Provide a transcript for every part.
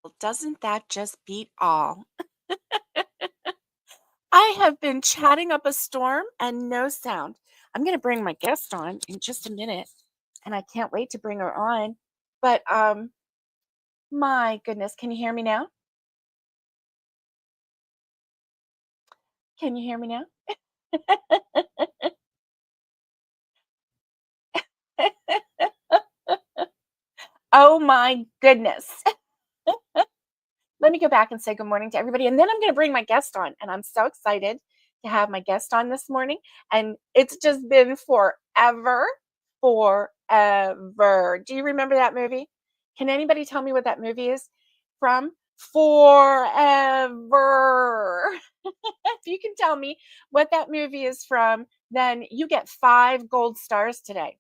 Well, doesn't that just beat all? I have been chatting up a storm and no sound. I'm going to bring my guest on in just a minute, and I can't wait to bring her on. But my goodness, can you hear me now? Can you hear me now? Oh my goodness. Let me go back and say good morning to everybody, and then I'm going to bring my guest on, and I'm so excited to have my guest on this morning. And it's just been forever, forever. Do you remember that movie? Can anybody tell me what that movie is from? Forever. If you can tell me what that movie is from, then you get 5 gold stars today,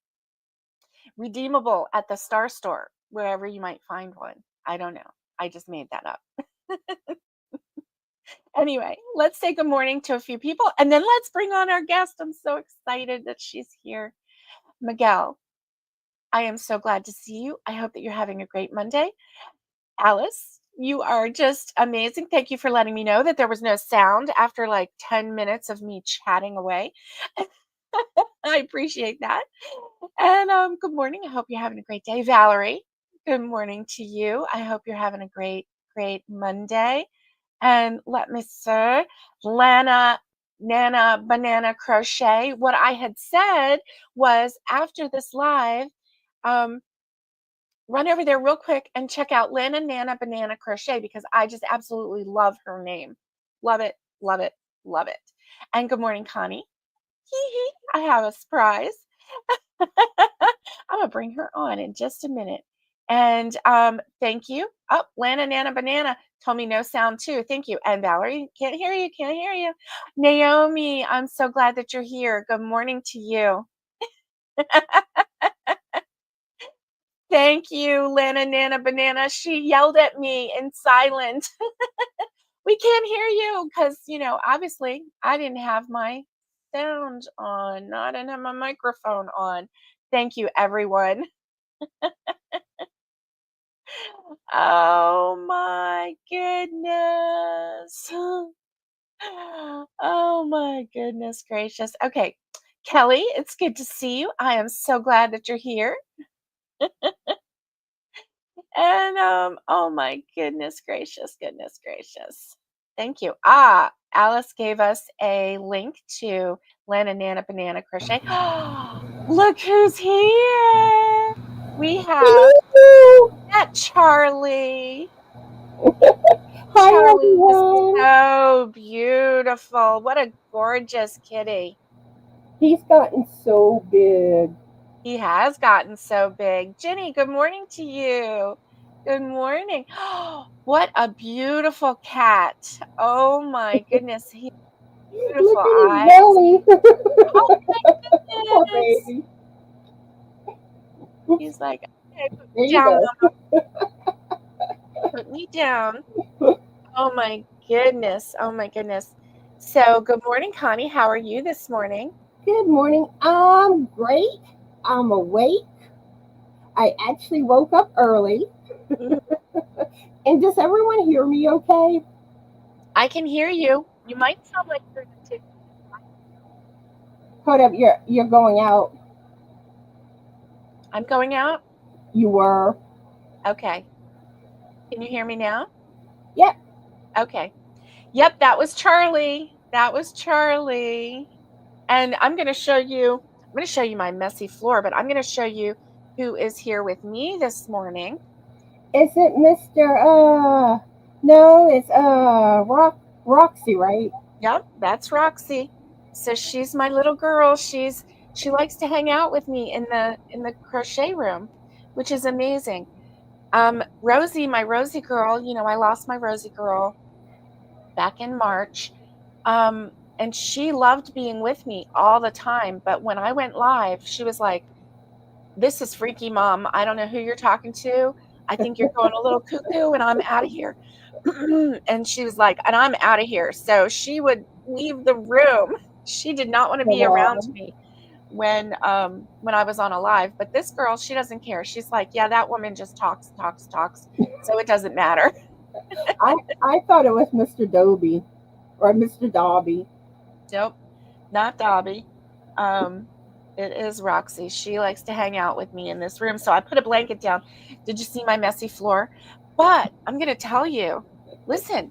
redeemable at the Star Store, wherever you might find one. I don't know. I just made that up. Anyway, let's say good morning to a few people and then let's bring on our guest. I'm so excited that she's here. Miguel, I am so glad to see you. I hope that you're having a great Monday. Alice, you are just amazing. Thank you for letting me know that there was no sound after like 10 minutes of me chatting away. I appreciate that. And good morning. I hope you're having a great day. Valerie, good morning to you. I hope you're having a great, great Monday. And let me see, Lana, Nana, Banana Crochet. What I had said was after this live, um, run over there real quick and check out Lana, Nana, Banana Crochet because I just absolutely love her name. Love it, love it, love it. And good morning, Connie. Hee hee, I have a surprise. I'm gonna bring her on in just a minute. And thank you. Oh, Lana Nana Banana told me no sound too. Thank you. And Valerie, can't hear you, can't hear you. Naomi, I'm so glad that you're here. Good morning to you. Thank you, Lana Nana Banana. She yelled at me in silent. We can't hear you because, obviously I didn't have my sound on. No, I didn't have my microphone on. Thank you, everyone. Oh my goodness. Oh my goodness gracious. Okay, Kelly, it's good to see you. I am so glad that you're here. And oh my goodness gracious. Thank you. Alice gave us a link to Lana Nana Banana Crochet. Look who's here. We have that Charlie. Hi Charlie is everyone. so beautiful. What a gorgeous kitty. He's gotten so big. He has gotten so big. Jenny, good morning to you. Good morning. What a beautiful cat. Oh my goodness. He has Look beautiful at his eyes. belly. Oh my Poor goodness. baby. He's like, okay, put There me you down, go. Mama. Put me down. Oh my goodness. Oh my goodness. So, good morning, Connie. How are you this morning? Good morning. I'm great. I'm awake. I actually woke up early. Mhm. And does everyone hear me okay? I can hear you. You might sound like you're in a tick. Hold up, you're going out. I'm going out. You were. Okay. Can you hear me now? Yep. Okay. Yep, that was Charlie. That was Charlie. And I'm going to show you my messy floor, but I'm going to show you who is here with me this morning. Is it Mr. No, it's Roxy, right? Yep, that's Roxy. So she's my little girl. She likes to hang out with me in the crochet room, which is amazing. Rosie, my Rosie girl, I lost my Rosie girl back in March. And she loved being with me all the time. But when I went live, she was like, "This is freaky, Mom. I don't know who you're talking to. I think you're going a little cuckoo, and I'm out of here." And she was like, "And I'm out of here." So she would leave the room. She did not want to Oh, be around wow. me when I was on a live. But this girl, she doesn't care. She's like, "Yeah, that woman just talks, talks, talks. So it doesn't matter." I thought it was Mr. Dobie or Mr. Dobby. Nope, not Dobby. Um, it is Roxy. She likes to hang out with me in this room. So I put a blanket down. Did you see my messy floor? But I'm going to tell you, listen,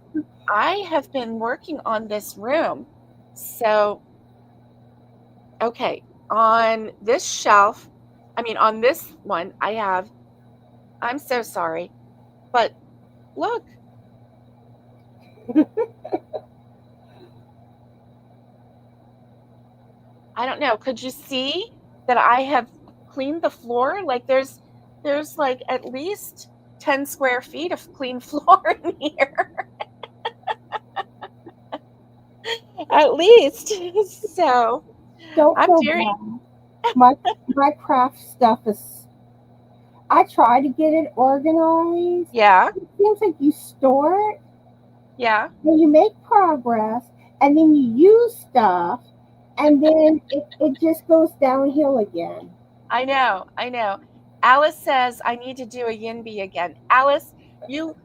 I have been working on this room. So, okay, on this shelf, on this one, I'm so sorry, but look, I don't know. Could you see that I have cleaned the floor? Like there's like at least 10 square feet of clean floor in here. At least. So Don't I'm feel very bad. My craft stuff is. I try to get it organized. yeah, It seems like you store it, yeah. and you make progress, and then you use stuff, and then it just goes downhill again. I know, I know. Alice says I need to do a yin bee again. Alice, you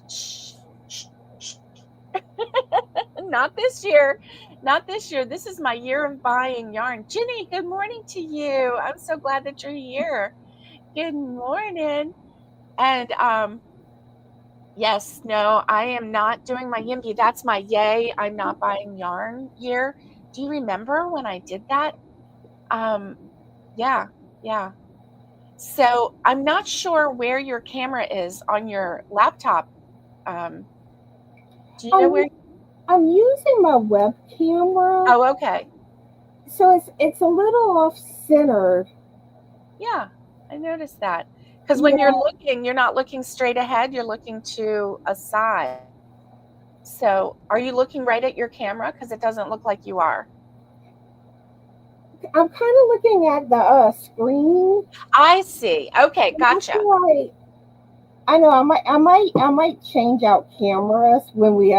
shh, shh, shh. Not this year. Not this year. This is my year of buying yarn. Ginny, good morning to you. I'm so glad that you're here. Good morning. And yes, no, I am not doing my Yimpy. That's my yay. I'm not buying yarn year. Do you remember when I did that? Um, yeah, yeah. So I'm not sure where your camera is on your laptop. Um, do you know I'm where? I'm using my web camera, Oh, okay. so it's a little off centered. Yeah, I noticed that. Because when you're Yeah, looking, you're not looking straight ahead, you're looking to a side. So are you looking right at your camera? Because it doesn't look like you are. I'm kind of looking at the screen. I see. Okay, And I gotcha. feel like I know I might change out cameras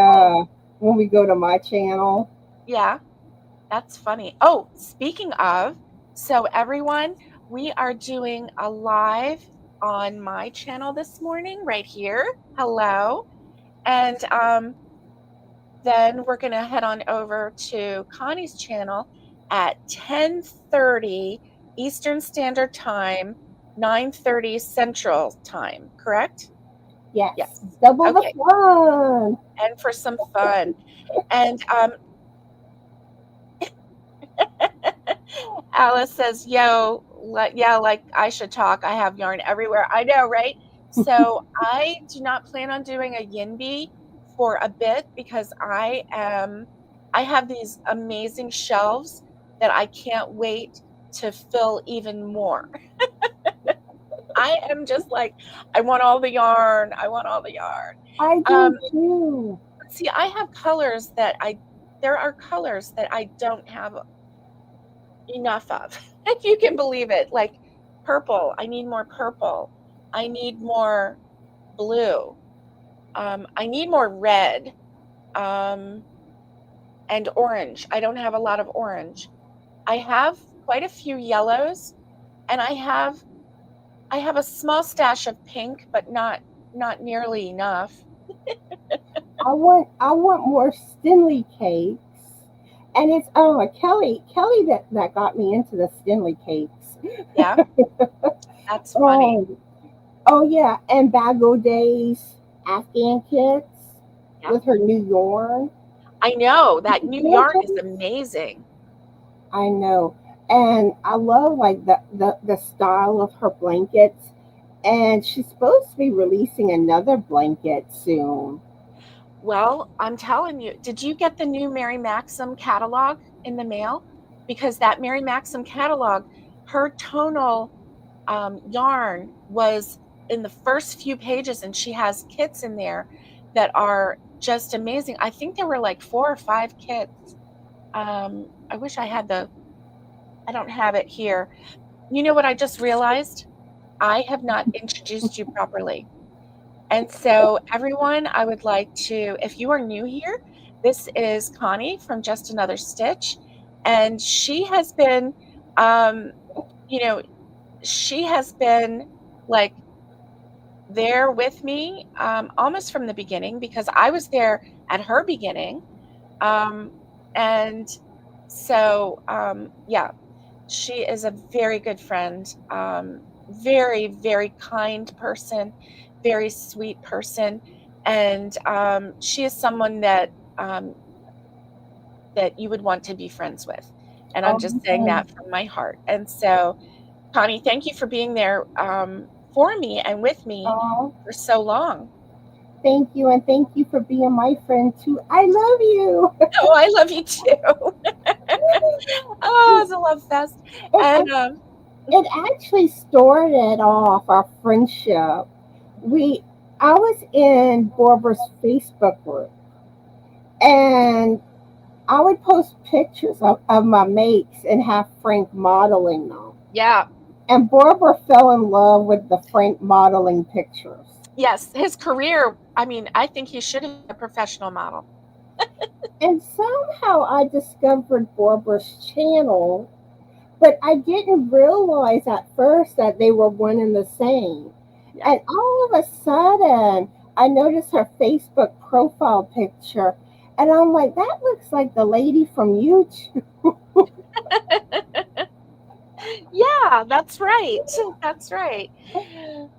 Oh, when we go to my channel. yeah, that's funny. Oh, speaking of, so everyone, we are doing a live on my channel this morning right here. Hello. And then we're going to head on over to Connie's channel at 10:30 Eastern Standard Time, 9:30 Central Time, correct? Yes, Yes. double the Okay. fun. And for some fun. And Alice says, "Yo, yeah, like I should talk. I have yarn everywhere." I know, right? So I do not plan on doing a yin bee for a bit because I have these amazing shelves that I can't wait to fill even more. I am just like, I want all the yarn. I want all the yarn. I Um, do too. see, I have colors that there are colors that I don't have enough of. If you can believe it, like purple. I need more purple. I need more blue. I need more red um, and orange. I don't have a lot of orange. I have quite a few yellows, and I have a small stash of pink, but not nearly enough. I want more Stinley cakes. And it's Kelly that got me into the Stinley cakes. Yeah, that's funny. Oh, oh yeah, and Bago Days Afghan kits Yeah, with her new yarn. I know that new yarn is Gorgeous. amazing. I know. And I love like the style of her blankets. And she's supposed to be releasing another blanket soon. Well, I'm telling you, did you get the new Mary Maxim catalog in the mail? Because that Mary Maxim catalog, her tonal yarn was in the first few pages, and she has kits in there that are just amazing. I think there were like 4 or 5 kits. I wish I don't have it here. You know what I just realized? I have not introduced you properly. And so, everyone, I would like to, if you are new here, this is Connie from Just Another Stitch. And she has been, um, you know, she has been like there with me almost from the beginning because I was there at her beginning. Um, and so, yeah, she is a very good friend, very, very kind person, very sweet person, and she is someone that you would want to be friends with. And I'm just saying Oh, that from my heart. And so, Connie, thank you for being there for me and with me oh, for so long. thank you, and thank you for being my friend too. I love you. Oh, I love you too. Oh, it's a love fest. It, And it actually started off our friendship. We I was in Barbara's Facebook group, and I would post pictures of my makes and have Frank modeling them. yeah, And Barbara fell in love with the Frank modeling pictures. yes, his career, I mean, I think he should have been a professional model. And somehow I discovered Barbara's channel, but I didn't realize at first that they were one and the same. Yeah. And all of a sudden, I noticed her Facebook profile picture, and I'm like, that looks like the lady from YouTube. Yeah, that's right. That's right.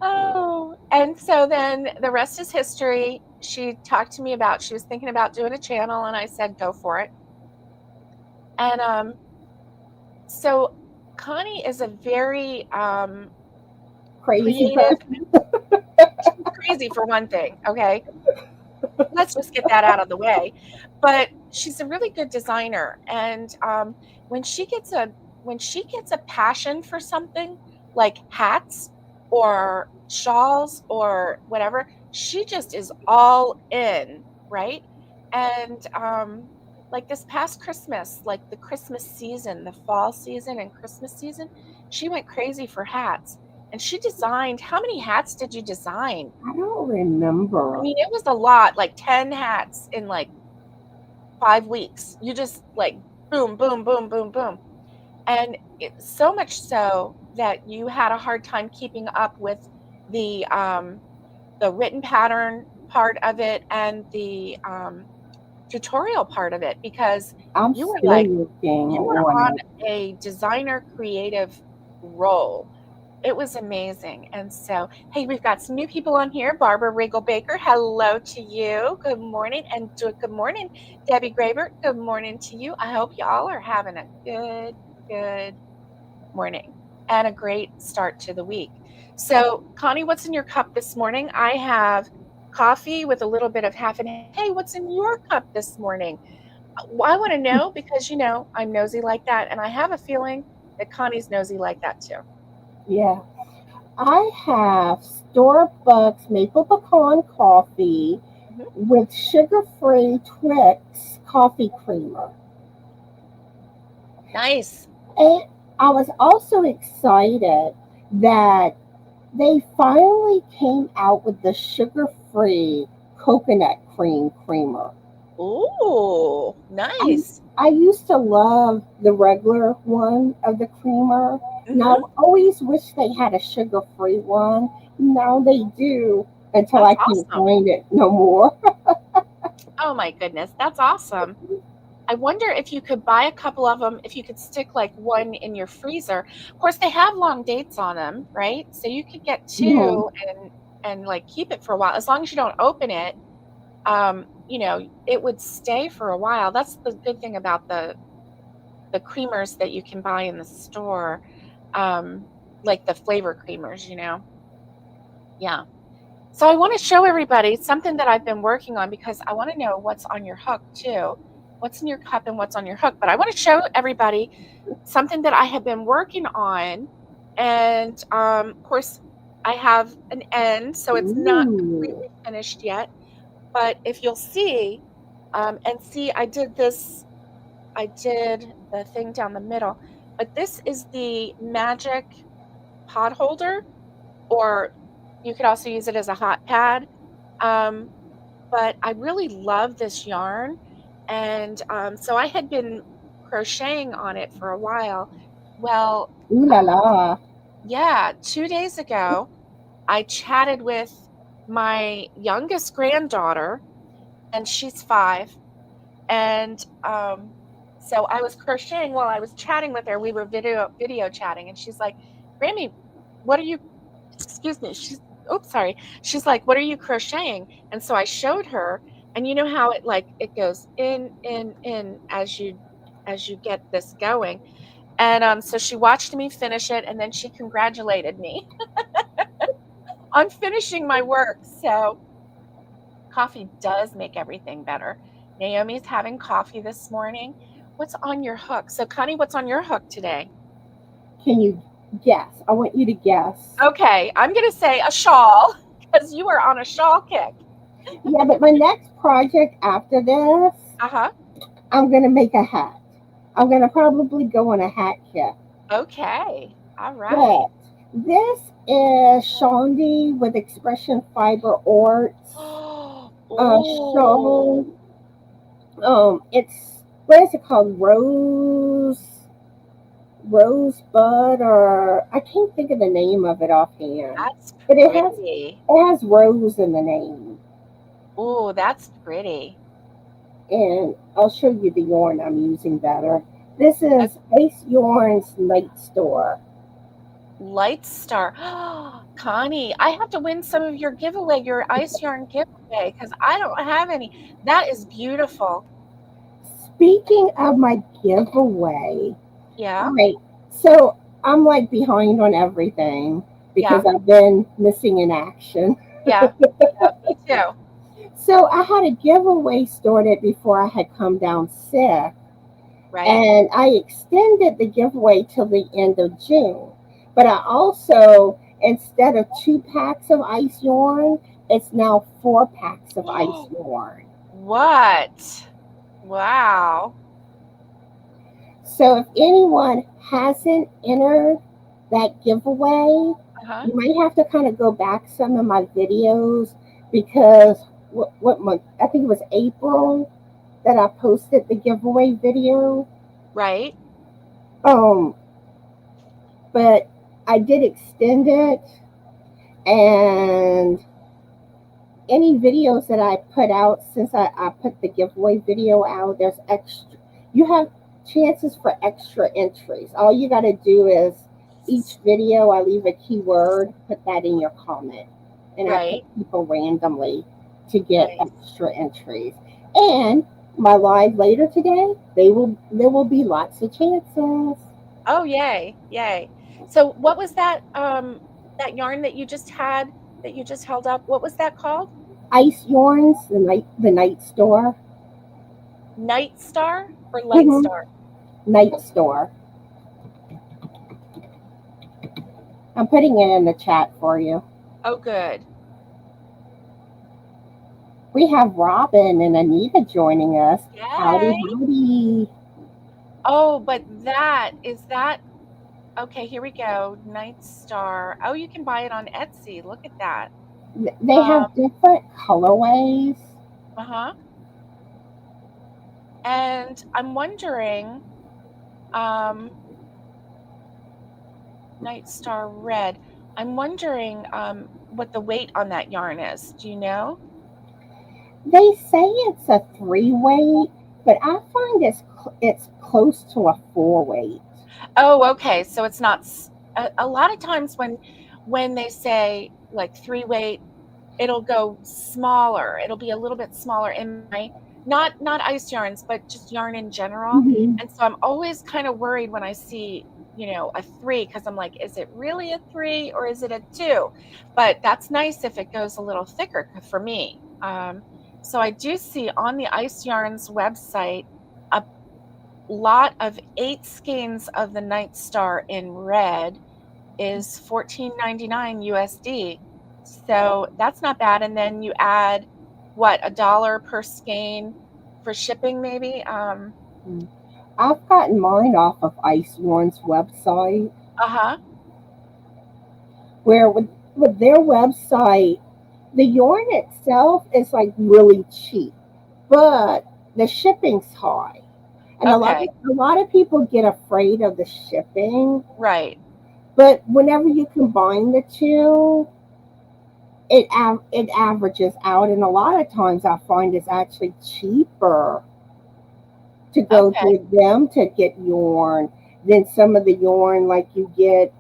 Oh, and so then the rest is history. She talked to me about she was thinking about doing a channel, and I said go for it. And so Connie is a very Crazy creative, person. crazy for one thing, okay? Let's just get that out of the way. But she's a really good designer, and when she gets a when she gets a passion for something like hats or shawls or whatever, she just is all in, right? And like this past Christmas, like the Christmas season, the fall season and Christmas season, she went crazy for hats. And she designed, how many hats did you design? I don't I remember. mean, it was a lot, like 10 hats in like 5 weeks. You just like boom, boom, boom, boom, boom. And so much so that you had a hard time keeping up with the written pattern part of it and the tutorial part of it because I'm you were still like working you were on on it. a designer creative role. It was amazing. And so, hey, we've got some new people on here. Barbara Regal Baker, hello to you. Good morning. And good morning, Debbie Graber. Good morning to you. I hope you all are having a good morning and a great start to the week. So, Connie, what's in your cup this morning? I have coffee with a little bit of half and hey, what's in your cup this morning? I want to know because I'm nosy like that, and I have a feeling that Connie's nosy like that too. Yeah. I have Starbucks maple pecan coffee Mhm. with sugar-free Twix coffee creamer. Nice. And I was also excited that they finally came out with the sugar-free coconut cream creamer. Ooh, I nice. I used to love the regular one of the creamer. Hmm. Now I always wish they had a sugar-free one. Now they do until That's I can't awesome. find it no more. Oh my goodness, that's awesome. I wonder if you could buy a couple of them, if you could stick like one in your freezer. Of course, they have long dates on them, right? So you could get Mhm. two and like keep it for a while. As long as you don't open it, it would stay for a while. That's the good thing about the creamers that you can buy in the store, um, like the flavor creamers. Yeah. So I want to show everybody something that I've been working on because I want to know what's on your hook too. What's in your cup and what's on your hook. But I want to show everybody something that I have been working on. And of course, I have an end, so it's not Ooh. completely finished yet. But if you'll see, and see, I did the thing down the middle. But this is the magic pot holder, or you could also use it as a hot pad. Um, but I really love this yarn. And so I had been crocheting on it for a while. Well, Ooh la la. yeah, 2 days ago, I chatted with my youngest granddaughter, and she's 5. And so I was crocheting while I was chatting with her. We were video chatting, and she's like, "Grammy, what are you?" Excuse me. Oops, sorry. She's like, "What are you crocheting?" And so I showed her, and you know how it goes in as you get this going. And so she watched me finish it, and then she congratulated me on finishing my work. So coffee does make everything better. Naomi's having coffee this morning. What's on your hook? So, Connie, what's on your hook today? Can you guess? I want you to guess. Okay, I'm going to say a shawl because you are on a shawl kick. Yeah, but my next project after this, Uh huh. I'm gonna make a hat. I'm gonna probably go on a hat kit. Okay. All right. But this is Shondi with Expression Fiber Arts. Oh, Show. It's what is it called? Rosebud, or I can't think of the name of it offhand. that's But pretty. it has rose in the name, Oh, that's pretty. and I'll show you the yarn I'm using better. This A is Ace Yarn's Night Store. light star. Connie, I have to win some of your giveaway, your ice yarn giveaway, because I don't have any. That is beautiful. Speaking of my giveaway, Yeah. all right, so I'm like behind on everything Yeah. because I've been missing in action. Yeah. Yeah. Me too. So I had a giveaway started before I had come down sick, Right. and I extended the giveaway till the end of June. But I also, instead of 2 packs of ice yarn, it's now 4 packs of ice yarn. What? Wow. So if anyone hasn't entered that giveaway, Uh-huh. you might have to kind of go back some of my videos because what month? I think it was April that I posted the giveaway video. Right. Um, but I did extend it, and any videos that I put out since I put the giveaway video out, there's extra. You have chances for extra entries. All you got to do is each video I leave a keyword, put that in your comment, and I pick Right. people randomly to get Nice. extra entries. And my live later today, there will be lots of chances. Oh, yay. Yay. So what was that yarn that you just had that you just held up? What was that called? Ice Yarns, the night store. Night Star or Light Mhm. Star? Night store. I'm putting it in the chat for you. Oh, good. We have Robin and Anita joining us. Howdy, Yay. howdy. Oh, but that okay, here we go. Night Star. Oh, you can buy it on Etsy. Look at that. They have different colorways. Uh-huh. And I'm wondering, um, Night Star Red. I'm wondering what the weight on that yarn is. Do you know? They say it's a 3 weight, but I find it's close to a 4 weight. Oh, okay. So it's not a lot of times when they say like three weight, it'll go smaller. It'll be a little bit smaller in my not ice yarns, but just yarn in general. Mm-hmm. And so I'm always kind of worried when I see, a three because I'm like, is it really a three or is it a two? But that's nice if it goes a little thicker for me. So I do see on the Ice Yarns website a lot of 8 skeins of the Night Star in red is 14.99 USD. So that's not bad. And then you add what, $1 per skein for shipping, maybe? I've gotten mine off of Ice One's website, Uh-huh. where with their website, the yarn itself is like really cheap, but the shipping's high. And Okay. a lot of people get afraid of the shipping, Right. but whenever you combine the two, it averages out, and a lot of times I find it's actually cheaper to go Okay. through them to get yarn than some of the yarn like you get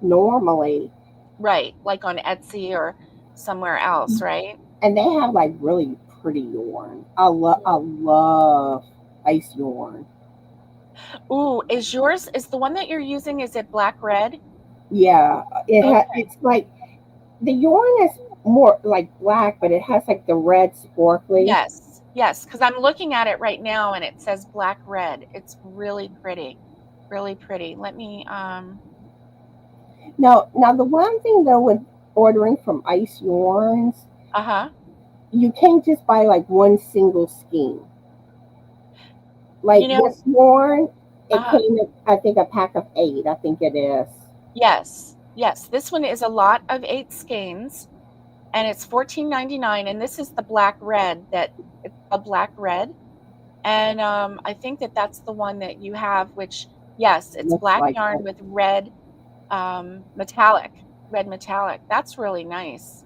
normally. Right. Like on Etsy or somewhere else, right? And they have like really pretty yarn. I love ice yarn. Ooh, is the one that you're using, is it black red? Yeah, Okay. it's like the yarn is more like black, but it has like the red sparkly. Yes. Yes, because I'm looking at it right now and it says black red. It's really pretty. Really pretty. Let me Now the one thing though with ordering from Ice Yarns, uh-huh. you can't just buy like one single skein. You Like know, this yarn, it uh-huh. came in I think a pack of 8. I think it is. Yes. Yes. This one is a lot of 8 skeins and it's 14.99 and this is the black red that it's a black red. And I think that that's the one that you have, which yes, it's Looks black like yarn it. with metallic, red metallic. That's really nice.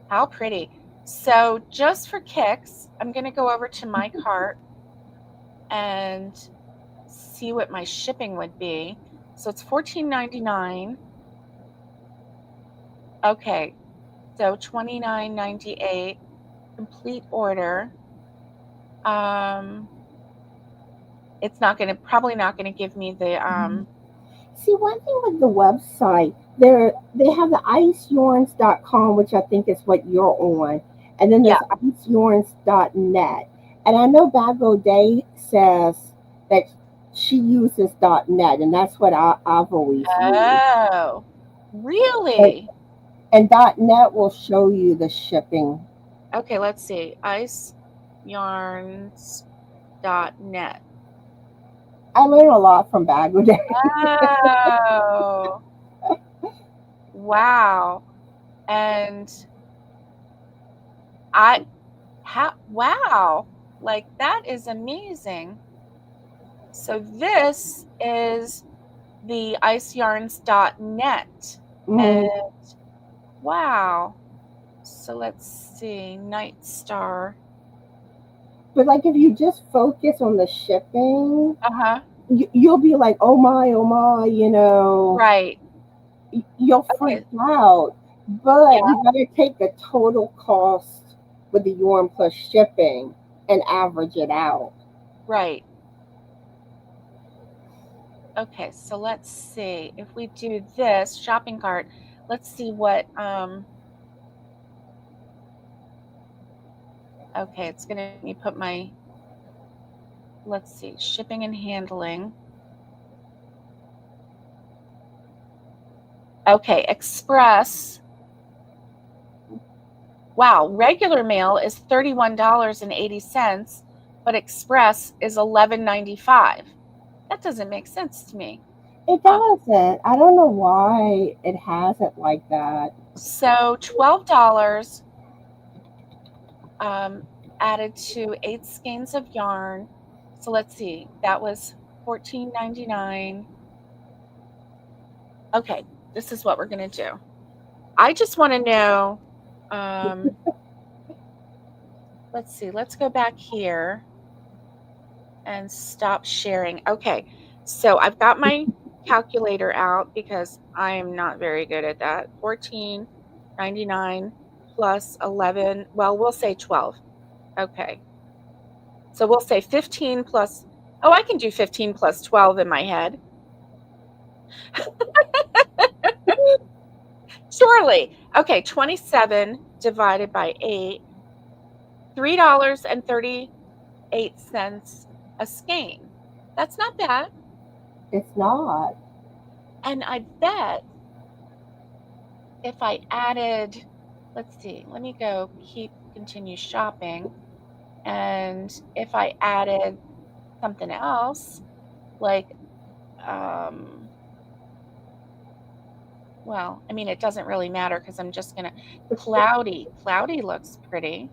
How pretty. So just for kicks, I'm going to go over to my cart and see what my shipping would be. So it's 14.99. Okay. So 29.98 complete order. Um it's not going to probably not going to give me the See, one thing with the website, they have the iceyarns.com, which I think is what you're on, and then yeah. there's iceyarns.net. And I know Bag Day says that she uses .net, and that's what I've always used. Oh. And, Really? and .net will show you the shipping. Okay, let's see. Ice yarns. I learned a lot from Bagel Day. Oh, wow. And wow, like that is amazing. So this is the iceyarns.net. And Mhm. wow. So let's see, Night Star. But like if you just focus on the shipping, Uh-huh. you'll be like, oh my, Right. you'll freak Okay. out. Yeah, But you gotta take the total cost with the yarn plus shipping and average it out. right. Okay, so let's see. If we do this shopping cart, let's see what okay, it's gonna make me put my, let's see, shipping and handling. Okay, express. Wow, regular mail is $31.80, but express is $11.95. That doesn't make sense to me. It Huh. doesn't. I don't know why it has it like that. So $12 added to 8 skeins of yarn. So let's see, that was $14.99. Okay, this is what we're gonna do. I just want to know. Um, let's see. Let's go back here and stop sharing. Okay, so I've got my calculator out because I am not very good at that. 14.99 plus 11. Well, we'll say 12. Okay, so we'll say 15 plus. Oh, I can do 15 plus 12 in my head. Surely. Okay, 27 divided by 8, $3.38 a skein. That's not bad. It's not. And I bet if I added, let's see, let me go continue shopping. And if I added something else, like, um, well, I mean, it doesn't really matter because I'm just gonna, cloudy. Cloudy looks pretty.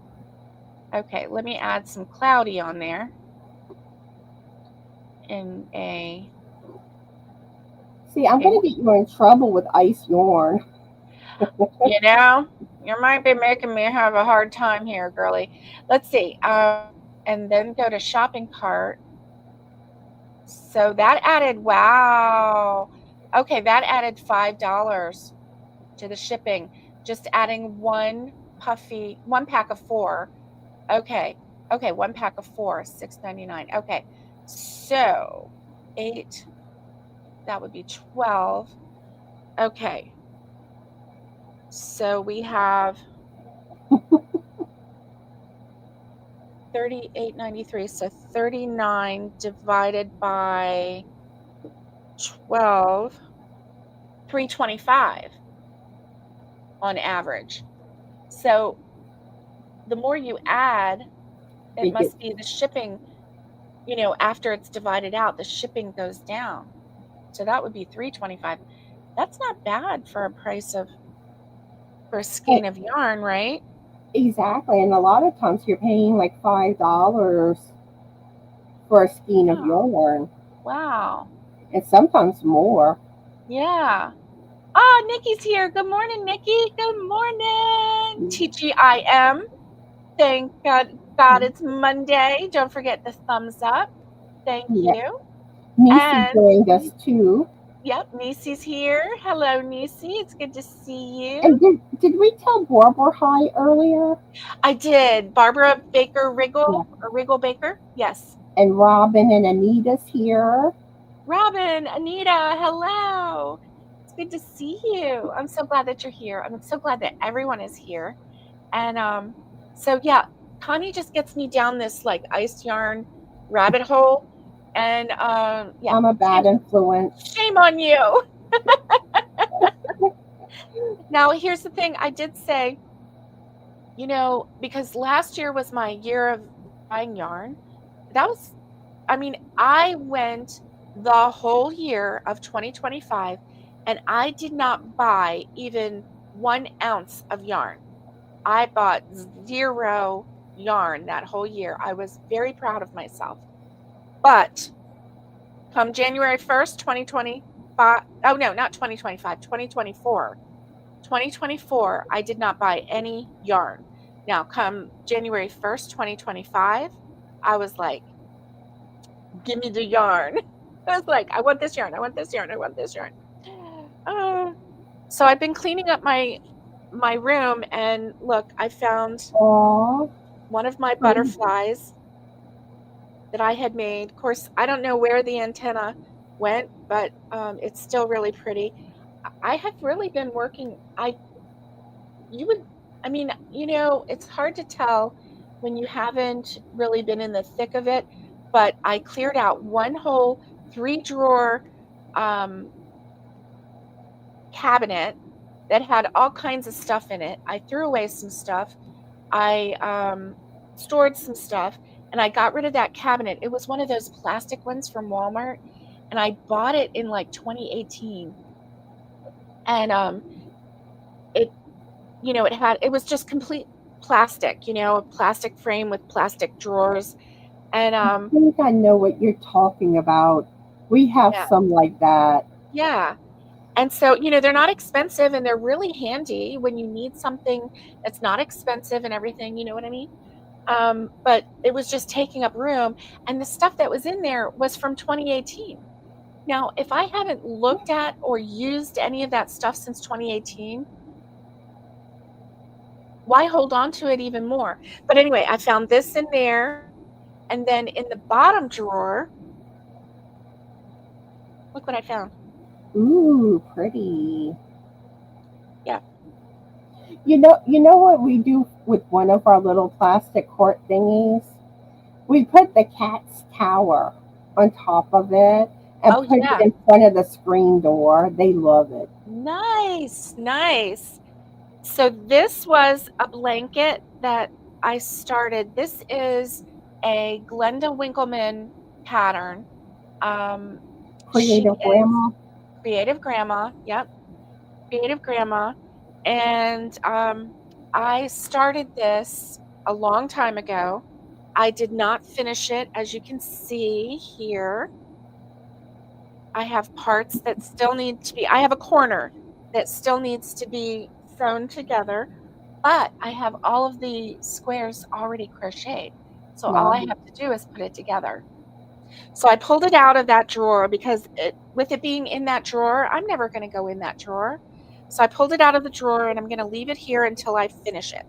Okay, let me add some cloudy on there in a, See, I'm a gonna get you in trouble with ice yarn. you know, you might be making me have a hard time here, girly. Let's see. And then go to shopping cart. So that added, wow. Okay, that added $5 to the shipping. Just adding one pack of 4. Okay. Okay, one pack of 4, $6.99. Okay. So 8, that would be 12. Okay. So we have 38.93. So 39 divided by 12, 325 on average. So the more you add, it It gets must be the shipping, after it's divided out, the shipping goes down. So that would be 325. That's not bad for a price of for a skein of yarn, right? exactly, and a lot of times you're paying like $5 for a skein of Wow. yarn, Wow. and sometimes more. Yeah. Oh, Nikki's here. Good morning, Nikki. Good morning. TGIM. Thank God it's Monday. Don't forget the thumbs up. Thank Yeah, you. Nisi And joined us too. yep, Nisi's here. Hello, Nisi. It's good to see you. And did we tell Barbara hi earlier? I did. Barbara Baker Yeah. Riggle or Riggle Baker. Yes. And Robin and Anita's here. Robin, Anita, hello. It's good to see you. I'm so glad that you're here. I'm so glad that everyone is here. And so yeah, Connie just gets me down this like ice yarn rabbit hole. And yeah, I'm a bad influence. shame on you. Now, here's the thing. I did say, because last year was my year of buying yarn. that was, I mean, I went the whole year of 2025 and I did not buy even 1 ounce of yarn. I bought zero yarn that whole year. I was very proud of myself. But come January 1st, 2025, oh no, not 2025, 2024. 2024, I did not buy any yarn. Now, come January 1st, 2025, I was like, give me the yarn. I was like, I want this yarn. I want this yarn. I want this yarn. Uh, so I've been cleaning up my room and look, I found Aw. one of my butterflies that I had made. Of course, I don't know where the antenna went, but it's still really pretty. I have really been working. You would, I mean, it's hard to tell when you haven't really been in the thick of it, but I cleared out one whole 3 drawer um, cabinet that had all kinds of stuff in it. I threw away some stuff. I stored some stuff and I got rid of that cabinet. It was one of those plastic ones from Walmart and I bought it in like 2018. And it it was just complete plastic, a plastic frame with plastic drawers. And I think I know what you're talking about. We have yeah, some like that. yeah. And so, they're not expensive and they're really handy when you need something that's not expensive and everything, you know what I mean? But it was just taking up room and the stuff that was in there was from 2018. Now, if I haven't looked at or used any of that stuff since 2018, why hold on to it even more? But anyway, I found this in there. And then in the bottom drawer, look what I found. Ooh, pretty. Yeah. You know what we do with one of our little plastic court thingies? We put the cat's tower on top of it and Oh, put it yeah. in front of the screen door. They love it. Nice. Nice. So this was a blanket that I started. This is a Glenda Winkleman pattern. She Creative is grandma. Creative Grandma. Yep. Creative Grandma. And I started this a long time ago. I did not finish it, as you can see here. I have parts that still need to be, I have a corner that still needs to be sewn together, but I have all of the squares already crocheted. So all I Nice. have to do is put it together. So I pulled it out of that drawer because with it being in that drawer, I'm never going to go in that drawer. So I pulled it out of the drawer and I'm going to leave it here until I finish it.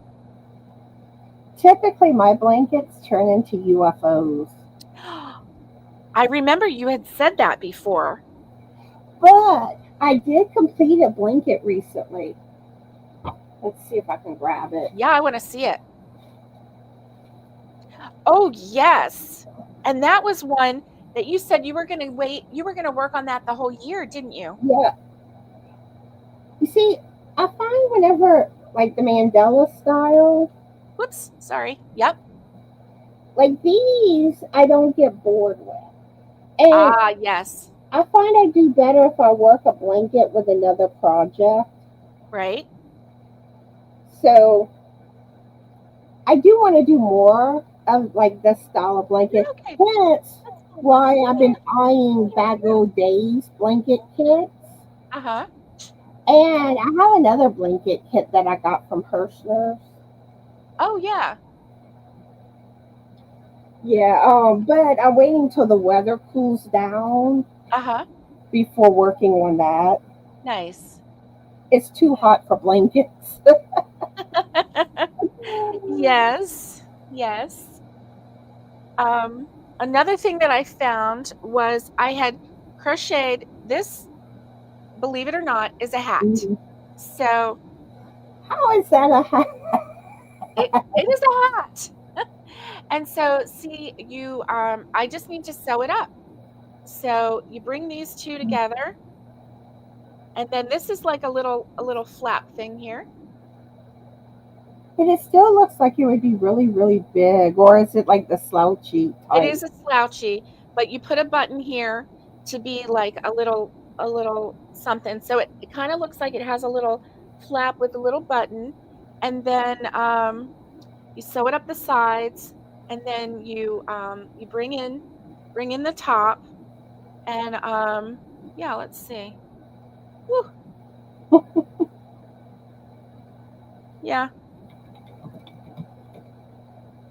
Typically, my blankets turn into UFOs. I remember you had said that before. But I did complete a blanket recently. Let's see if I can grab it. Yeah, I want to see it. Oh, yes. And that was one that you said you were going to wait, you were going to work on that the whole year, didn't you? Yeah. You see, I find whenever, like the Mandela style, Whoops, sorry. Yep. like these, I don't get bored with. And Ah, yes. I find I do better if I work a blanket with another project. Right. So I do want to do more of like this style of blanket. Okay. Hence why I've been eyeing Bago Days blanket kits. Uh-huh. And I have another blanket kit that I got from Hirschner's. Oh, yeah. Yeah, but I'm waiting till the weather cools down Uh-huh. before working on that. Nice. It's too hot for blankets. Yes. Yes. Another thing that I found was I had crocheted this, believe it or not, is a hat. Mhm. So How is that a hat? it is a hat. And so see, I just need to sew it up. So you bring these two together, and then this is like a little flap thing here. But it still looks like it would be really, really big. Or is it like the slouchy It type? is a slouchy, but you put a button here to be like a little something. So it kind of looks like it has a little flap with a little button, and then you sew it up the sides, and then you bring in the top, and yeah, let's see. Woo, yeah,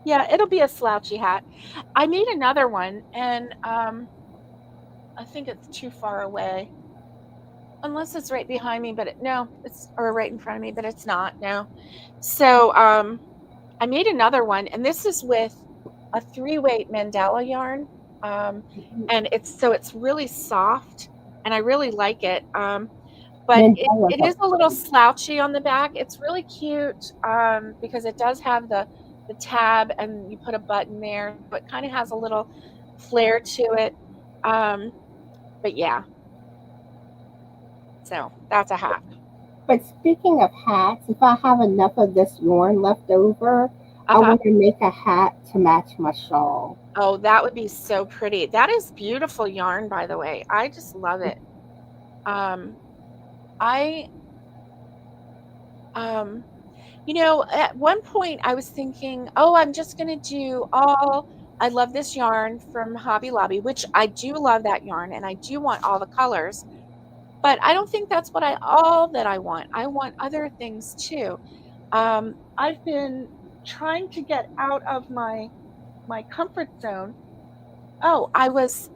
yeah, it'll be a slouchy hat. I made another one, and I think it's too far away. Unless it's right behind me, but no, it's or right in front of me, but it's not. No. So I made another one, and this is with a three-weight mandala yarn. Um, and it's really soft, and I really like it. But it Mandela's is are a little pretty. slouchy on the back. It's really cute because it does have the tab, and you put a button there, so it kind of has a little flair to it. Um, but yeah, so that's a hat. But speaking of hats, if I have enough of this yarn left over, I Uh-huh. want to make a hat to match my shawl. Oh, that would be so pretty. That is beautiful yarn, by the way. I just love it. Um, I um, at one point I was thinking, oh, I'm just gonna do all I love this yarn from Hobby Lobby, which I do love that yarn and I do want all the colors, but I don't think that's what I all that I want. I want other things too. I've been trying to get out of my comfort zone. Oh, I was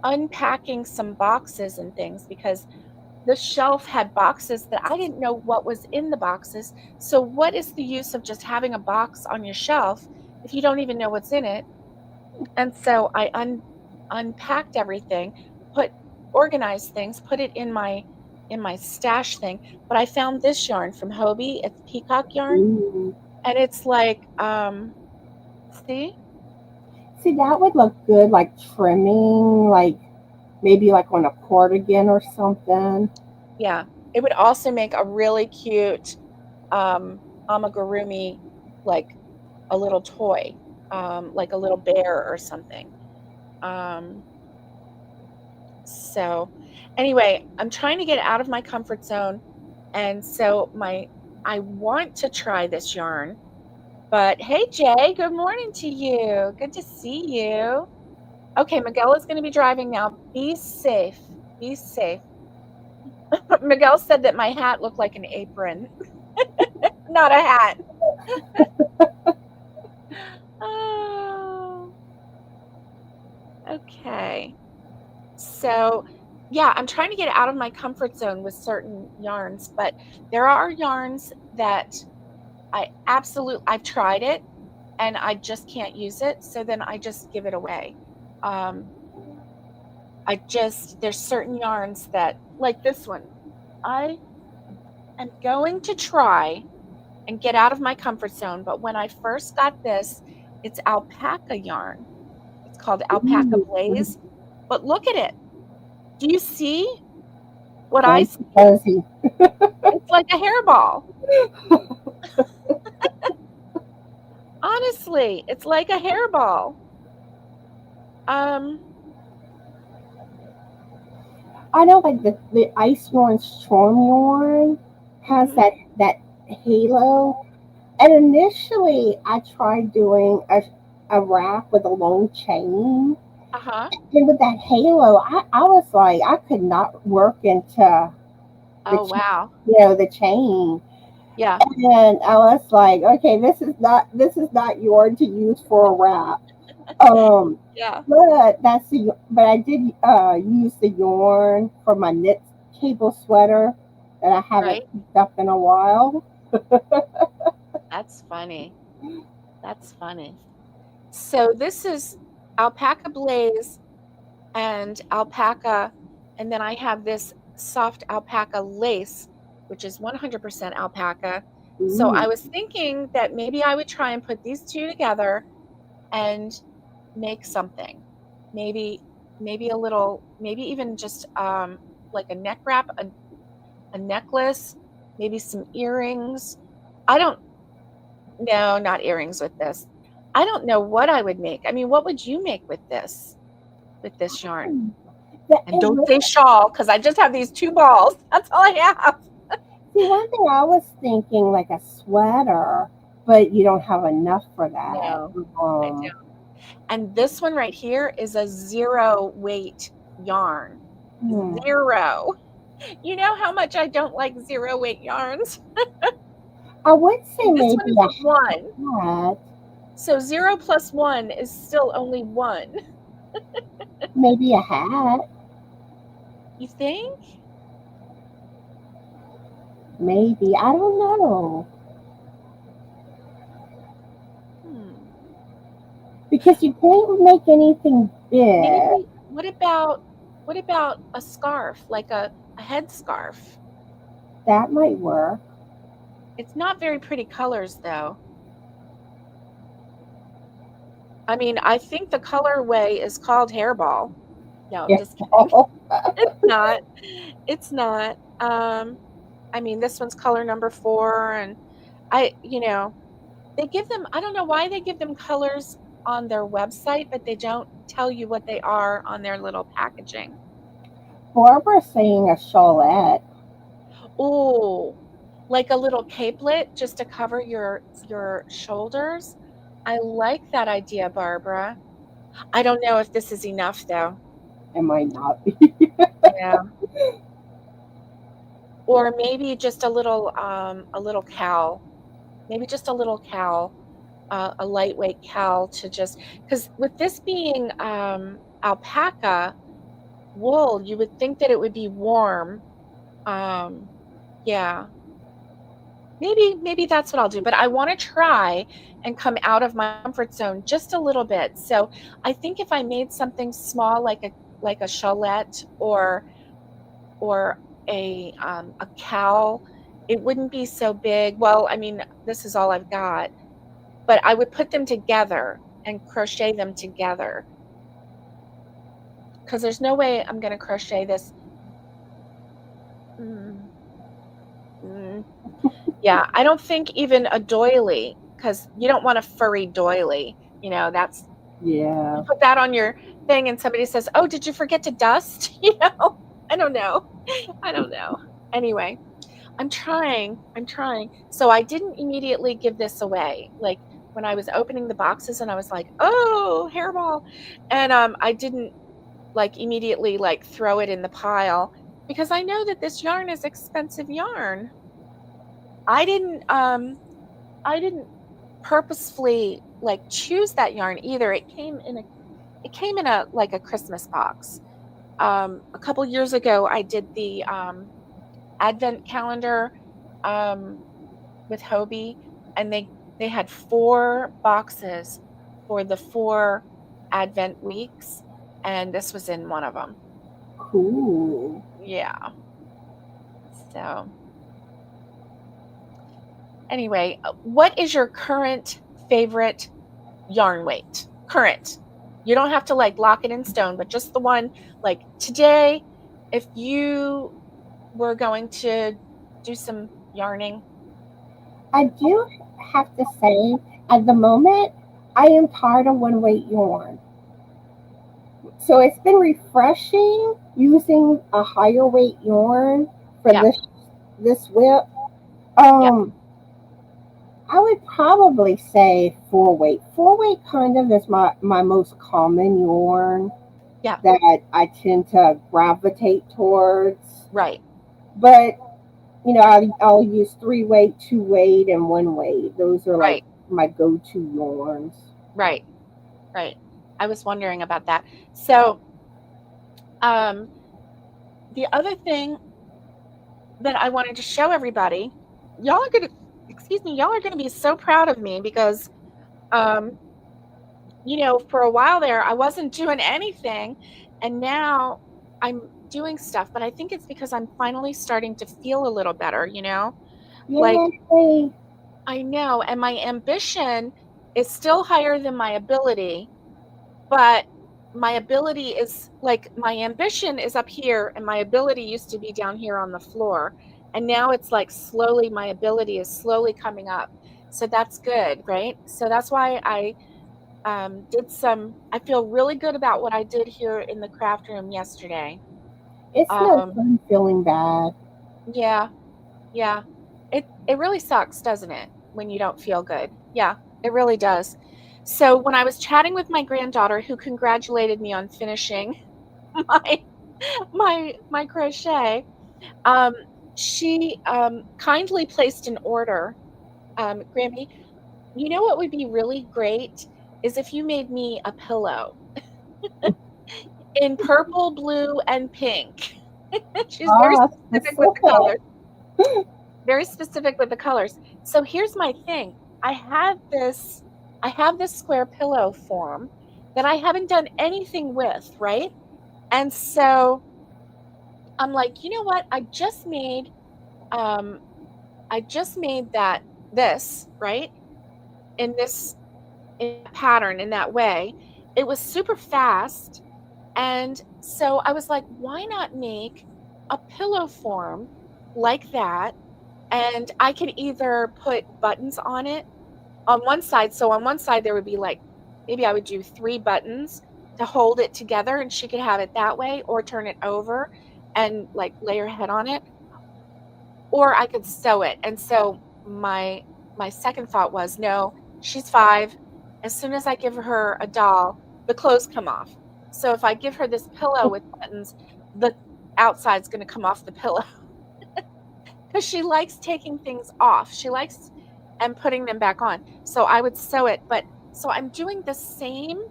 unpacking some boxes and things because the shelf had boxes that I didn't know what was in the boxes. So what is the use of just having a box on your shelf if you don't even know what's in it? And so I unpacked everything, put organized things, put it in my stash thing. But I found this yarn from Hobie. It's peacock yarn, Ooh. and it's like see? See, that would look good, like trimming, like maybe like on a cardigan or something. Yeah. It would also make a really cute amigurumi, like a little toy, like a little bear or something. Um, so anyway, I'm trying to get out of my comfort zone, and so my I want to try this yarn. But hey, Jay, good morning to you. Good to see you. Okay, Miguel is going to be driving now. Be safe. Be safe. Miguel said that my hat looked like an apron, not a hat. Oh, okay. So, yeah, I'm trying to get out of my comfort zone with certain yarns, but there are yarns that I've tried it and I just can't use it. So then I just give it away. Um, there's certain yarns that, like this one, I am going to try and get out of my comfort zone. But when I first got this, it's alpaca yarn. It's called Alpaca Ooh. Blaze. But look at it. Do you see what I Fancy, see? fancy. It's like a hairball. Honestly, it's like a hairball. Um, I know, like the ice yarn, storm yarn has mhm, that halo. And initially, I tried doing a wrap with a long chain. uh-huh. And with that halo, I was like, I could not work into the Oh, wow. the chain. Yeah, And I was like, okay, this is not yarn to use for a wrap. Um, yeah, but I did use the yarn for my knit cable sweater that I haven't right. picked up in a while. That's funny. That's funny. So this is alpaca blaze and alpaca, and then I have this soft alpaca lace, which is 100% alpaca. So I Ooh. was thinking that maybe I would try and put these two together and make something. Maybe maybe a little, maybe even just like a neck wrap, a necklace, maybe some earrings. I don't No, not earrings with this. I don't know what I would make. I mean, what would you make with this yarn? And It don't looks, say shawl because I just have these two balls. That's all I have. see, one thing I was thinking like a sweater, but you don't have enough for that. No, I don't. And this one right here is a zero weight yarn. Hmm. Zero. You know how much I don't like zero weight yarns? I would say And this one maybe is a a one. hat, So 0 plus 1 is still only 1. maybe a hat, You think? maybe. I don't know. Hmm. Because you can't make anything big. Maybe what about a scarf, like a headscarf? That might work. It's not very pretty colors though. I mean, I think the colorway is called hairball. No, I'm Yeah. just kidding. It's not. It's not. I mean, this one's color number 4 and they give them, I don't know why they give them colors on their website, but they don't tell you what they are on their little packaging. Barbara's saying a shawlette. Oh, like a little capelet just to cover your shoulders. I like that idea, Barbara. I don't know if this is enough though. It might not be. Yeah. Or maybe just a little cowl. Maybe just a little cowl, a lightweight cowl to just because with this being alpaca wool, you would think that it would be warm. Um, yeah. Maybe that's what I'll do, but I want to try and come out of my comfort zone just a little bit. So I think if I made something small like a chalette or a cowl, it wouldn't be so big. Well, I mean, this is all I've got, but I would put them together and crochet them together because there's no way I'm going to crochet this. Mm, mm. Yeah, I don't think even a doily, because you don't want a furry doily. That's Yeah. you put that on your thing and somebody says, "Oh, did you forget to dust?" I don't know. I don't know. Anyway, I'm trying. I'm trying. So I didn't immediately give this away. Like when I was opening the boxes and I was like, "Oh, hairball." And I didn't like immediately like throw it in the pile because I know that this yarn is expensive yarn. I didn't um I didn't purposefully like choose that yarn either. It came in a like a Christmas box. A couple years ago I did the advent calendar um with Hobie and they had 4 boxes for the 4 advent weeks and this was in one of them. Cool. Yeah. So, anyway, what is your current favorite yarn weight? Current. You don't have to like lock it in stone, but just the one like today, if you were going to do some yarning. I do have to say, at the moment, I am tired of one weight yarn. So it's been refreshing using a higher weight yarn for Yeah, this whip. yeah, Um, I would probably say 4 weight. 4 weight kind of is my most common yarn yeah, that I tend to gravitate towards. right, But I'll use 3 weight, 2 weight, and 1 weight. Those are like right, my go-to yarns. right, right. I was wondering about that. So, um, the other thing that I wanted to show everybody, y'all are gonna, excuse me, y'all are gonna be so proud of me because um for a while there, I wasn't doing anything. And now I'm doing stuff. But I think it's because I'm finally starting to feel a little better. Like, Yay! I know. And my ambition is still higher than my ability. But my ability is like, my ambition is up here, and my ability used to be down here on the floor. And now it's like slowly, my ability is slowly coming up. So that's good, right? So that's why I I feel really good about what I did here in the craft room yesterday. It's no Um, fun feeling bad. yeah, yeah. It really sucks, doesn't it, when you don't feel good? Yeah, it really does. So when I was chatting with my granddaughter, who congratulated me on finishing my my crochet, um, she kindly placed an order. Grammy, you know what would be really great is if you made me a pillow in purple, blue, and pink. She's very Ah, specific with the specific. colors. Very specific with the colors. So here's my thing. I have this I have this square pillow form that I haven't done anything with, right? And so I'm like, you know what? Um I just made that this, right? In this in that pattern in that way. It was super fast. And so I was like, why not make a pillow form like that? And I could either put buttons on it on one side. So on one side, there would be like, maybe I would do 3 buttons to hold it together and she could have it that way, or turn it over and like lay her head on it, or I could sew it. And so my second thought was, no, she's 5. As soon as I give her a doll, the clothes come off. So if I give her this pillow with buttons, the outside's going to come off the pillow because she likes taking things off. She likes and putting them back on. So I would sew it, but so I'm doing the same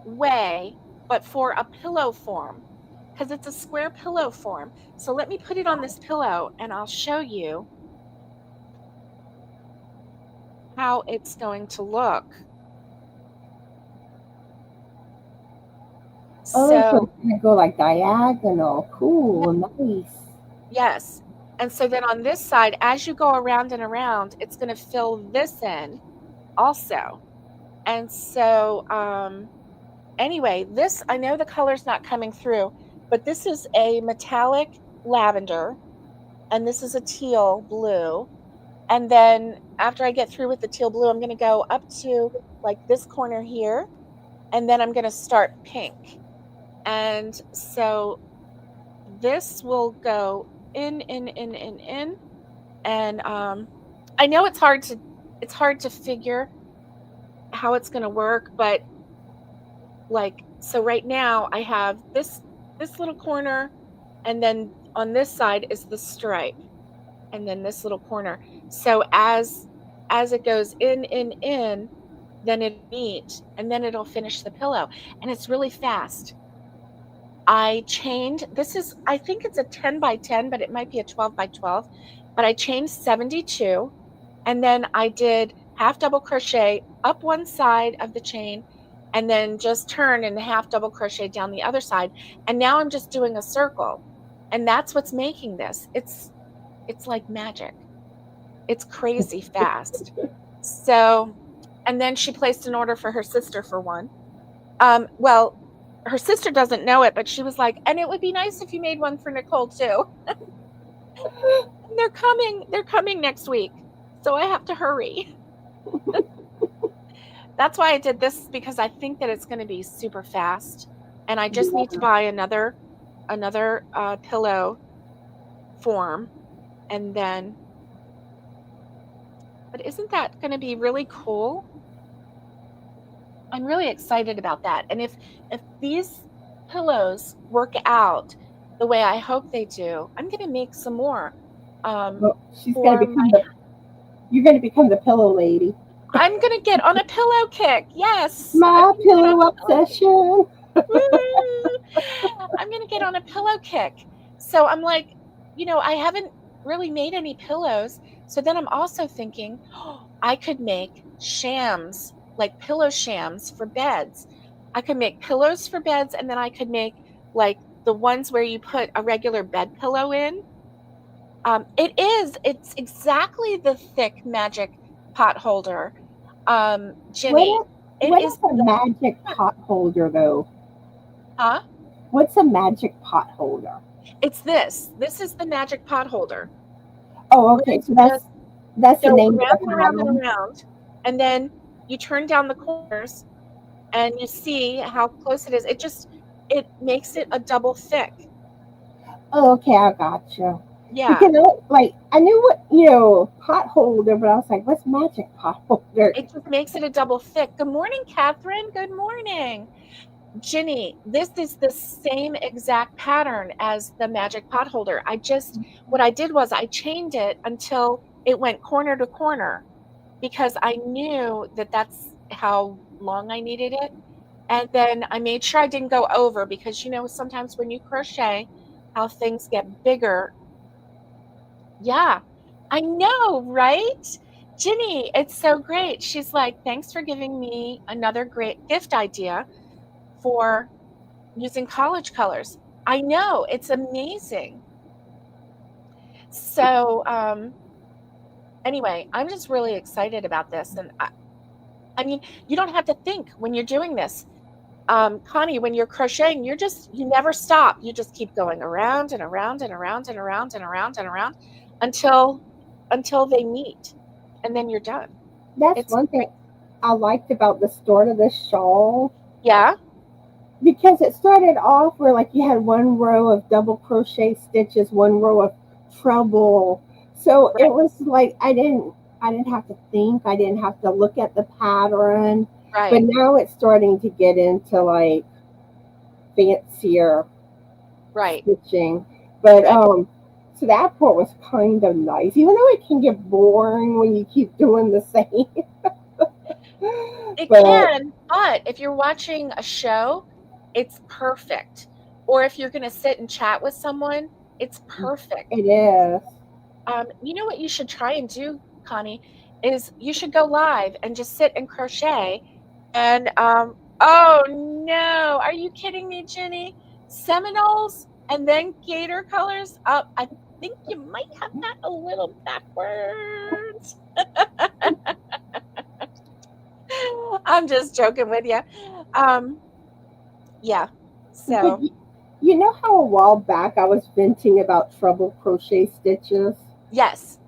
way, but for a pillow form because it's a square pillow form. So let me put it on this pillow and I'll show you how it's going to look. Oh, so So, it's gonna go like diagonal. yeah, Cool, nice. yes. And so then on this side, as you go around and around, it's going to fill this in also. And so, anyway, this, I know the color's not coming through, but this is a metallic lavender and this is a teal blue. And then after I get through with the teal blue, I'm going to go up to like this corner here, and then I'm going to start pink. And so this will go in. And I know it's hard to figure how it's going to work, but like, so right now I have this little corner, and then on this side is the stripe, and then this little corner. So as it goes in, then it meet, and then it'll finish the pillow, and it's really fast. I chained, this is, I think it's a 10 by 10, but it might be a 12 by 12. But I chained 72, and then I did half double crochet up one side of the chain, and then just turn and half double crochet down the other side. And now I'm just doing a circle. And that's what's making this. It's like magic. It's crazy fast. So, and then she placed an order for her sister for one. Well, her sister doesn't know it, but she was like, and it would be nice if you made one for Nicole too. And they're coming next week. So I have to hurry. That's why I did this, because I think that it's going to be super fast. And I just need to Yeah. buy another pillow form, and then, but isn't that going to be really cool? I'm really excited about that. And if these pillows work out the way I hope they do, I'm going to make some more Well, she's gonna for my become the. You're gonna become the pillow lady. I'm going to get on a pillow kick. Yes, I'm My going to get on pillow a pillow kick. obsession. Woo! I'm going to get on a pillow kick. So I'm like, I haven't really made any pillows. So then I'm also thinking, oh, I could make shams, like pillow shams for beds. I could make pillows for beds, and then I could make like the ones where you put a regular bed pillow in. It's exactly the thick magic pot holder, What Ginny. is It what is is a magic pot holder though? huh? What's a magic pot holder? It's this. This is the magic pot holder. Oh, where okay. you So just that's the go name of around the and around and pattern. around, and then you turn down the corners and you see how close it is. It makes it a double thick. Oh, okay, I got you. Yeah, Because like I knew what pot holder, but I was like, what's magic pot holder? it just makes it a double thick. Good morning, Catherine. Good morning. Ginny, this is the same exact pattern as the magic pot holder. What I did was I chained it until it went corner to corner because I knew that that's how long I needed it. And then I made sure I didn't go over because, sometimes when you crochet, how things get bigger. Yeah, I know, right? Ginny, it's so great. She's like, thanks for giving me another great gift idea for using college colors. I know, it's amazing. So, anyway, I'm just really excited about this. And I mean, you don't have to think when you're doing this. Connie, when you're crocheting, you never stop. You just keep going around and around and around and around and around and around until they meet, and then you're done. That's It's one thing I liked about the start of this shawl, yeah, because it started off where like you had one row of double crochet stitches, one row of treble. So it right, was like I didn't have to think, I didn't have to look at the pattern. But right, now it's starting to get into like fancier right, stitching. But right. so that part was kind of nice, even though it can get boring when you keep doing the same. It But can, but if you're watching a show, it's perfect. Or if you're going to sit and chat with someone, it's perfect. it is. You know what you should try and do, Connie, is you should go live and just sit and crochet. And oh no, are you kidding me, Jenny? Seminoles and then gator colors up. I think you might have that a little backwards. I'm just joking with you. Um, yeah. But So you know how a while back I was venting about treble crochet stitches? yes.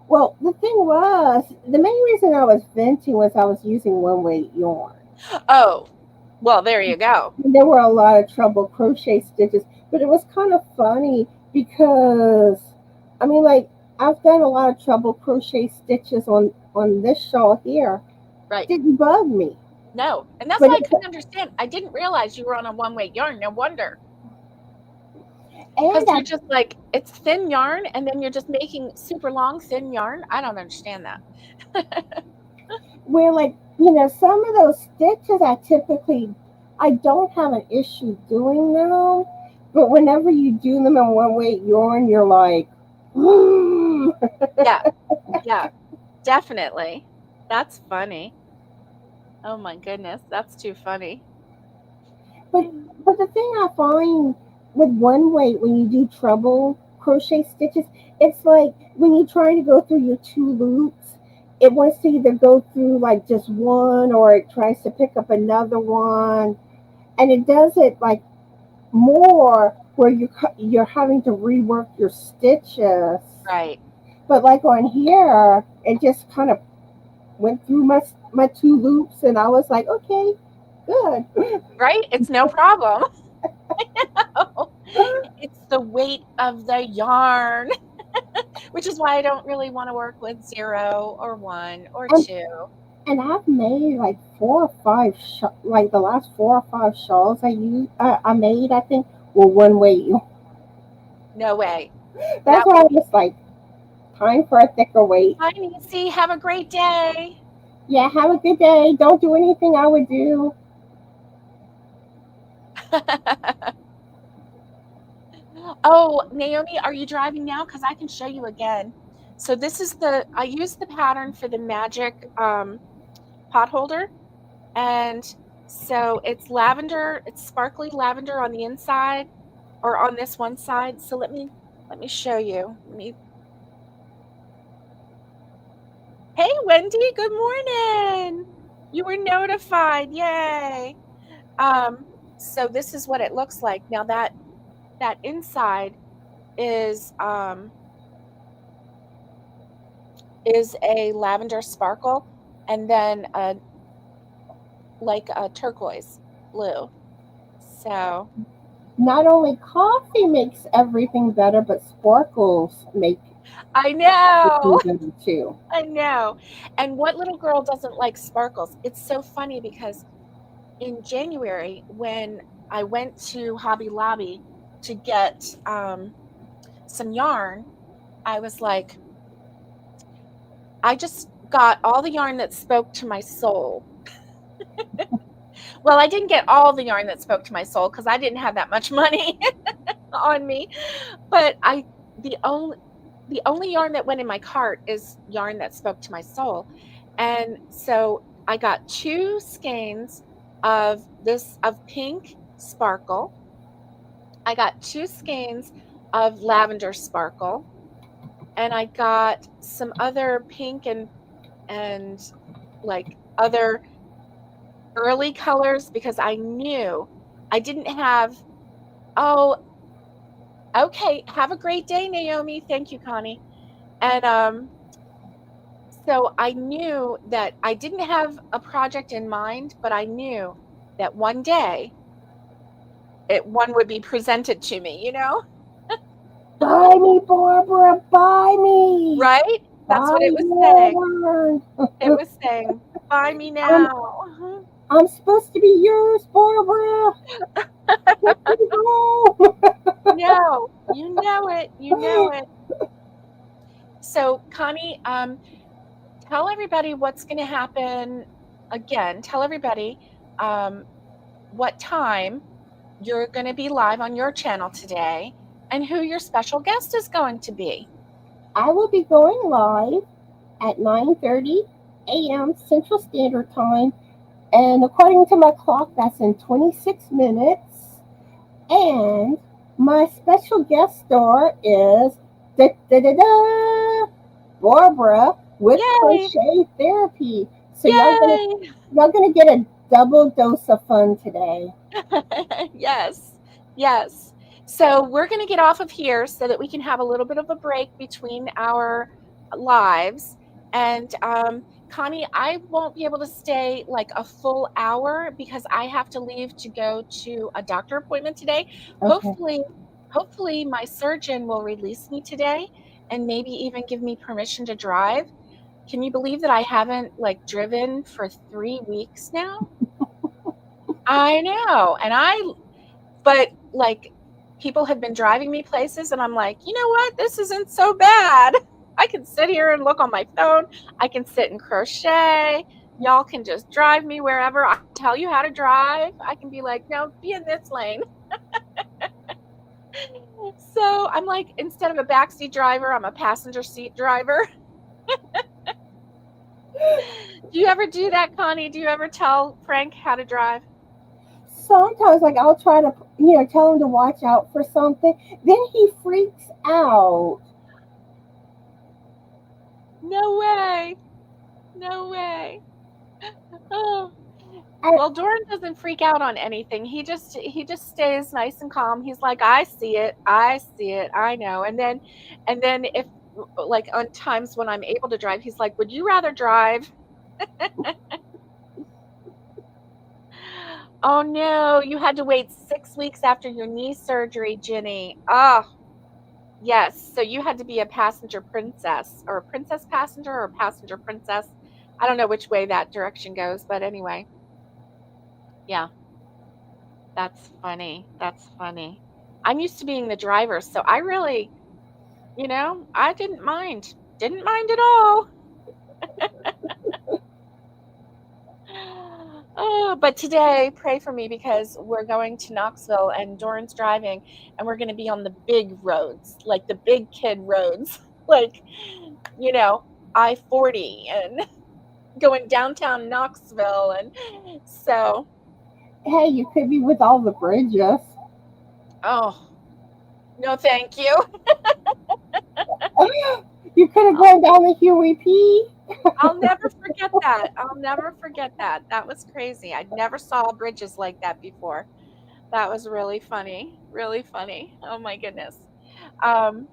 Well, the thing was, the main reason I was venting was I was using one weight yarn. Oh, well, there you go. And there were a lot of treble crochet stitches, but it was kind of funny because, I mean, like, I've done a lot of treble crochet stitches on this shawl here. Right. Didn't bug me. No. And that's But why I couldn't understand. I didn't realize you were on a one-way yarn. No wonder. Because and I you're just like, it's thin yarn, and then you're just making super long, thin yarn. I don't understand that. where like some of those stitches I don't have an issue doing them, but whenever you do them in one weight yarn, you're like, mm. Yeah. Yeah. Definitely. That's funny. Oh my goodness. That's too funny. but the thing I find with one weight when you do treble crochet stitches, it's like when you're trying to go through your two loops, it wants to either go through like just one or it tries to pick up another one, and it does it like more where you're having to rework your stitches. Right. But like on here, it just kind of went through my two loops, and I was like, okay, good. Right? It's no problem. It's the weight of the yarn, which is why I don't really want to work with 0 or 1 or and 2. and I've made like four or five like the last 4 or 5 shawls I made, I think, were one weight. No way. That's That why I would be was like, time for a thicker weight. fine, Nancy. Have a great day. Yeah, have a good day. Don't do anything I would do. Oh, Naomi, are you driving now? Because I can show you again. So I used the pattern for the magic pot holder. And so it's sparkly lavender on the inside or on this one side. So let me show you. Hey, Wendy, good morning. You were notified. Yay. Um, so this is what it looks like. Now that inside is is a lavender sparkle, and then like a turquoise blue. So Not only coffee makes everything better, but sparkles make I know, everything better too. I know. And what little girl doesn't like sparkles? It's so funny because in January, when I went to Hobby Lobby to get some yarn, I was like, I just got all the yarn that spoke to my soul. Well, I didn't get all the yarn that spoke to my soul because I didn't have that much money on me, but the only the only yarn that went in my cart is yarn that spoke to my soul. And so I got two skeins of pink sparkle. I got two skeins of lavender sparkle, and I got some other pink and like other early colors because I knew I didn't have. Oh, okay. Have a great day, Naomi. Thank you, Connie. And so I knew that I didn't have a project in mind, but I knew that one day one would be presented to me, Buy me, Barbara, buy me. right? That's Buy what it was saying. yarn. It was saying, "Buy me I'm, now." I'm supposed to be yours, Barbara. Let me go. No, you know it. You know it. So, Connie, tell everybody what's going to happen again. Tell everybody um, what time you're going to be live on your channel today and who your special guest is going to be. I will be going live at 9:30 a.m. Central Standard Time, and according to my clock, that's in 26 minutes. And my special guest star is da, da, da, da, Barbara with Yay! Crochet Therapy. So Yay! y'all gonna get a double dose of fun today. Yes, yes. So we're going to get off of here so that we can have a little bit of a break between our lives. And Connie, I won't be able to stay like a full hour because I have to leave to go to a doctor appointment today. Okay. Hopefully, hopefully my surgeon will release me today and maybe even give me permission to drive. Can you believe that I haven't like driven for 3 weeks now? I know. But like people have been driving me places and I'm like, you know what? This isn't so bad. I can sit here and look on my phone. I can sit and crochet. Y'all can just drive me wherever. I tell you how to drive. I can be like, no, be in this lane. So I'm like, instead of a backseat driver, I'm a passenger seat driver. Do you ever do that, Connie? Do you ever tell Frank how to drive? Sometimes, like I'll try to, tell him to watch out for something. Then he freaks out. No way. No way. Oh. I, Well, Doran doesn't freak out on anything. He just stays nice and calm. He's like, I see it. I see it. I know. And then if like on times when I'm able to drive, he's like, would you rather drive? Oh no, you had to wait 6 weeks after your knee surgery, Jenny. Oh, yes. So you had to be a passenger princess or a princess passenger or passenger princess. I don't know which way that direction goes, but anyway, yeah. That's funny. That's funny. I'm used to being the driver, so I really, I didn't mind. Didn't mind at all. Oh, but today, pray for me because we're going to Knoxville and Doran's driving, and we're going to be on the big roads, like the big kid roads, like, you know, I-40 and going downtown Knoxville. And so, hey, you could be with all the bridges. oh, no, thank you. You could have gone down the Huey P. I'll never forget that. I'll never forget that. That was crazy. I never saw bridges like that before. That was really funny. Really funny. Oh my goodness. Um,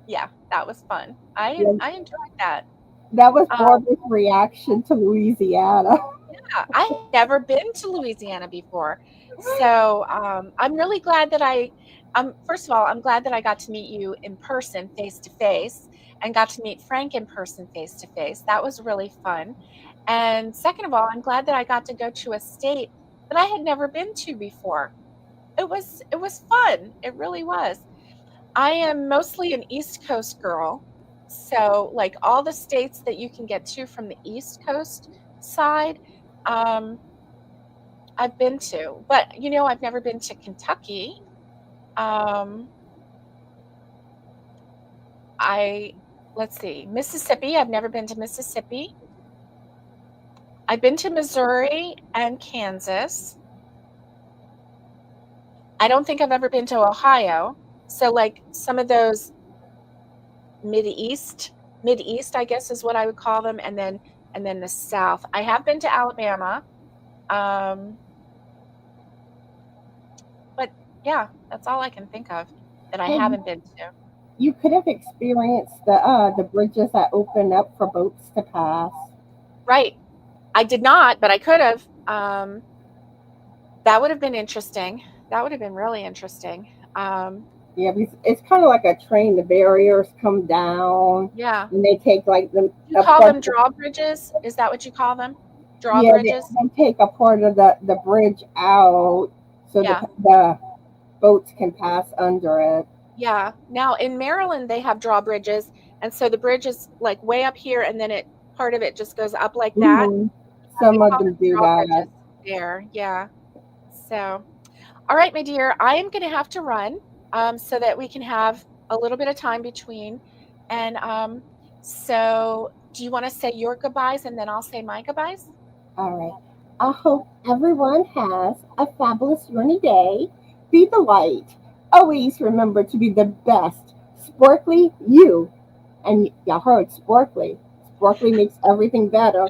Yeah, that was fun. Yeah, I enjoyed that. that was Um, Barbara's reaction to Louisiana. yeah, I had never been to Louisiana before. So I'm really glad that first of all, I'm glad that I got to meet you in person, face to face, and got to meet Frank in person, face to face. That was really fun. And second of all, I'm glad that I got to go to a state that I had never been to before. It was fun. It really was. I am mostly an East Coast girl. So, like all the states that you can get to from the East Coast side, um, I've been to. But, I've never been to Kentucky. Um, I, let's see, Mississippi. I've never been to Mississippi. I've been to Missouri and Kansas. I don't think I've ever been to Ohio. So, like some of those mid-east mid-east, I guess is what I would call them, and then the South. I have been to Alabama. Um, but yeah, that's all I can think of that I And haven't been to. you could have experienced the bridges that open up for boats to pass. Right. I did not, but I could have. That would have been interesting. That would have been really interesting. Yeah, because it's kind of like a train. The barriers come down, Yeah. and they take like the You a call part. them drawbridges? Is that what you call them? Yeah, Drawbridges? they take a part of the bridge out so Yeah. the boats can pass under it. Yeah. Now in Maryland they have drawbridges, and so the bridge is like way up here, and then it part of it just goes up like that. Hmm. They Some of call them them do that. drawbridges there. Yeah. So, all right, my dear, I am going to have to run so that we can have a little bit of time between. And so, do you want to say your goodbyes and then I'll say my goodbyes? All right. I hope everyone has a fabulous rainy day. Be the light. Always remember to be the best. Sparkly you. And y'all heard sparkly. Sparkly makes everything better.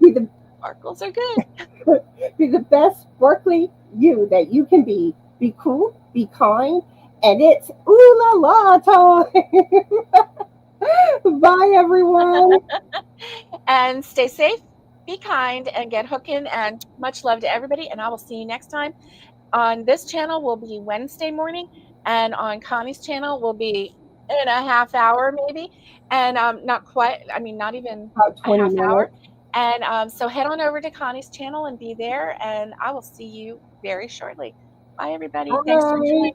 be the Sparkles are good. be the best sparkly you that you can be. Be cool, be kind, and it's ooh la la time. Bye everyone. And stay safe, be kind, and get hooking. And much love to everybody. And I will see you next time. On this channel will be Wednesday morning, and on Connie's channel will be in a half hour maybe, and not quite. I mean, not even About a 20 half hour. minutes. And so head on over to Connie's channel and be there, and I will see you very shortly. Bye, everybody. Thanks for Bye. joining.